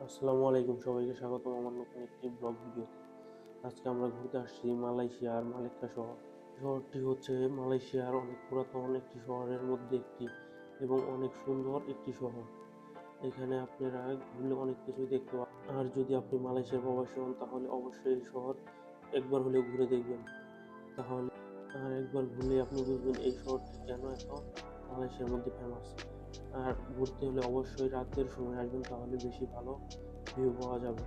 আসসালামু আলাইকুম, সবাইকে স্বাগতম আমার নতুন একটি ব্লগ ভিডিওতে। আজকে আমরা ঘুরতে আসছি মালয়েশিয়ার মালেক্কা শহর। শহরটি হচ্ছে মালয়েশিয়ার অনেক পুরাতন একটি শহরের মধ্যে একটি এবং অনেক সুন্দর একটি শহর। এখানে আপনারা ঘুরলে অনেক কিছুই দেখতে পাবেন। আর যদি আপনি মালয়েশিয়ার প্রবাসী হন তাহলে অবশ্যই এই শহর একবার হলেও ঘুরে দেখবেন। তাহলে একবার ঘুরলে আপনি বুঝবেন এই শহরটি কেন এত মালয়েশিয়ার মধ্যে ফেমাস। আর ঘুরতে হলে অবশ্যই রাতের সময় আসবেন, তাহলে বেশি ভালো ভিউ পাওয়া যাবে।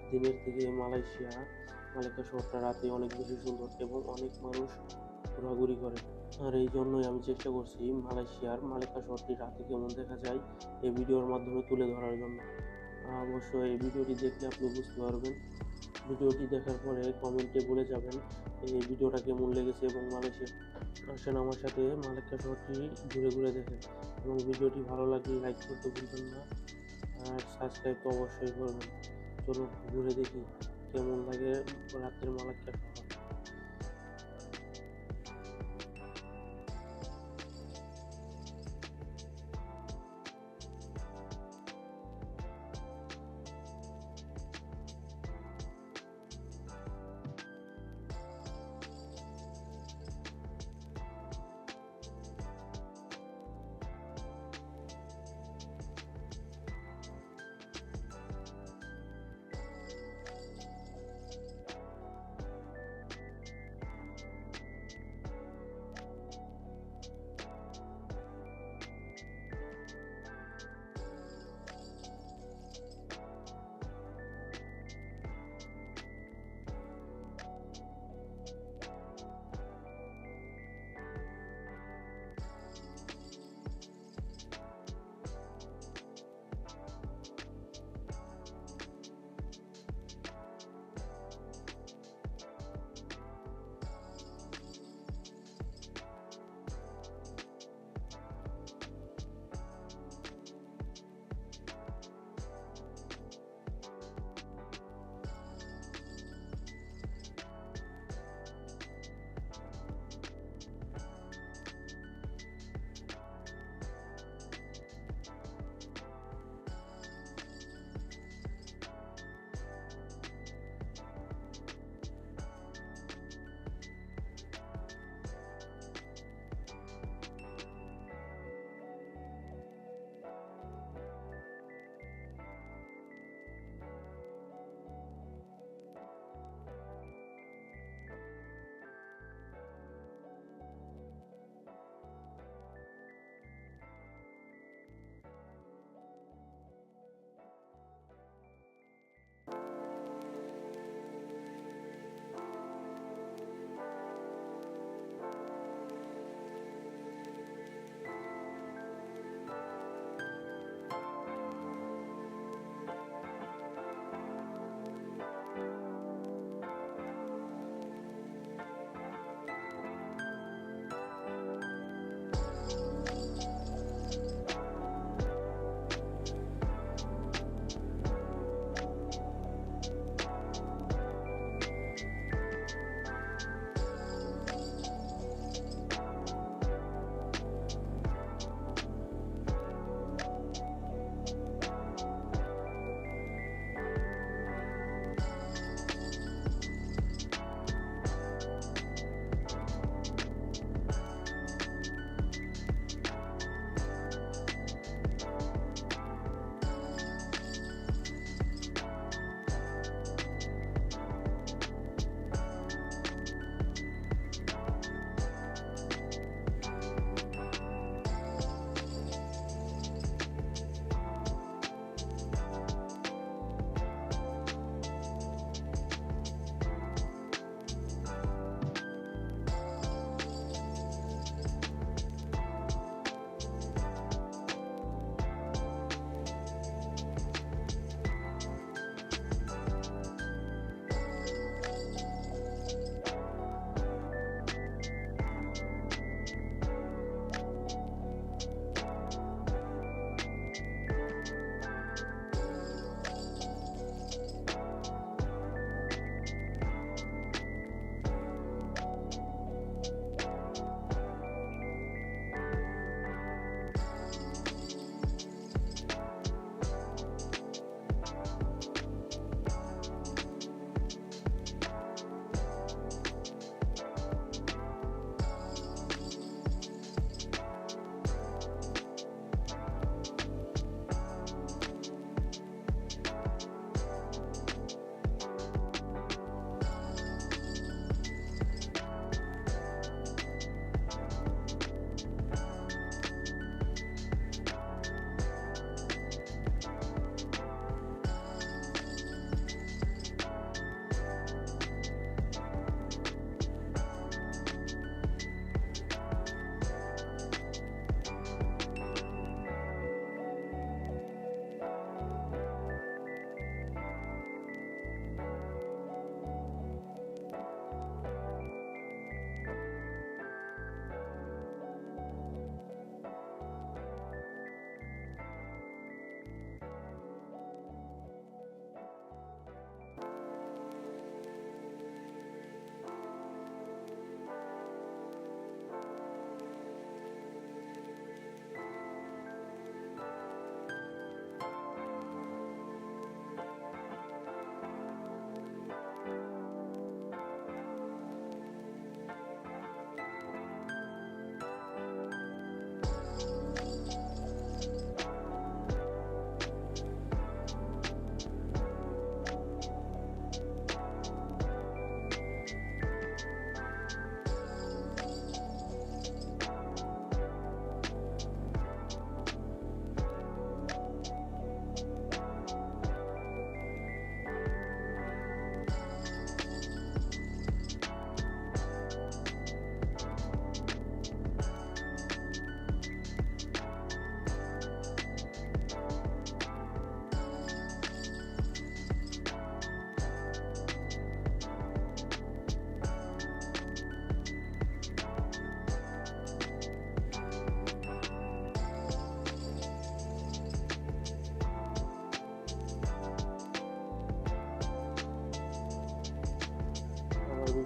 দিনের থেকে মালাক্কা শহরটা রাতে অনেক বেশি সুন্দর এবং অনেক মানুষ ঘোরাঘুরি করে। আর এই জন্যই আমি চেষ্টা করছি মালয়েশিয়ার মালাক্কা শহরটি রাতে কেমন দেখা যায় এই ভিডিওর মাধ্যমে তুলে ধরার জন্য। অবশ্যই এই ভিডিওটি দেখলে আপনি বুঝতে পারবেন। ভিডিওটি দেখার পরে কমেন্টে বলে যাবেন এই ভিডিওটা কেমন লেগেছে এবং মালয়েশিয়া আসেন আমার সাথে মালাক্কা শহরটি ঘুরে ঘুরে দেখেন। এবং ভিডিওটি ভালো লাগলে লাইক করতে ভুলবেন না, আর সাবস্ক্রাইব তো অবশ্যই করবেন। চলুন ঘুরে দেখি কেমন লাগে রাতের মালাক্কা শহর।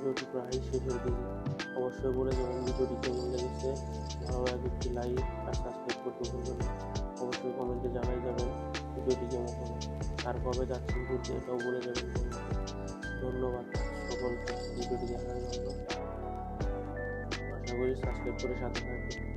ভিডিওটি প্রায় শেষের দিকে। অবশ্যই বলে যাবেন ভিডিওটি কেমন লেগেছে। ভালো লাগে একটি লাইক আর সাবস্ক্রাইব করতে ভুলবেন না। অবশ্যই কমেন্টে জানাই যাবেন ভিডিওটি কেমন হবে, আর কবে যাচ্ছেন ঘুরতে এটাও বলে যাবেন। ধন্যবাদ সকলকে ভিডিওটি দেখার জন্য। আশা করি সাবস্ক্রাইব করে সাথে থাকবেন।